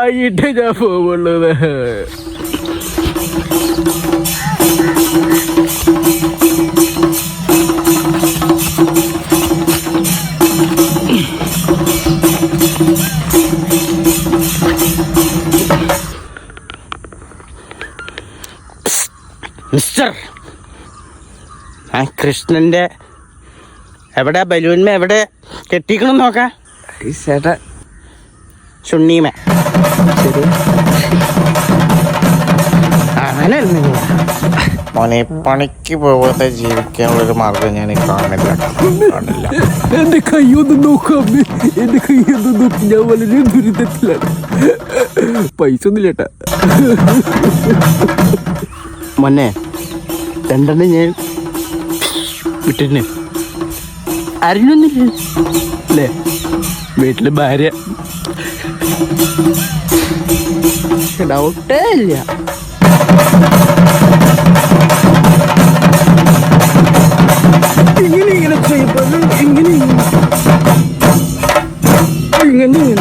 വാങ്ങിയിട്ടേ ഞാൻ പോവുള്ളത്. മിസ്റ്റർ, കൃഷ്ണന്റെ എവിടെ ബലൂന്മ എവിടെ കെട്ടിക്കണം നോക്കാം. ചേട്ടാ ചുണ്ണീമ അങ്ങനെ മോനെ, പണിക്ക് പോകാതെ ജീവിക്കാനുള്ളൊരു മാർഗം ഞാൻ കാണില്ല. എന്റെ കൈയൊന്നും നോക്കാം, എന്റെ കൈയൊന്നും നോക്കി. ഞാൻ വളരെ ദുരിതത്തിലാണ്. പൈസ ഒന്നും ചേട്ടാ. മോനെ, രണ്ടെണ്ണം ഞാൻ വിട്ടിരുന്നു. അറിഞ്ഞൊന്നുമില്ല അല്ലേ? വീട്ടില് ഭാര്യ, ഡൗട്ടേ ഇല്ല. ഇങ്ങനെ ചെയ്യുമ്പോൾ ഇങ്ങനെ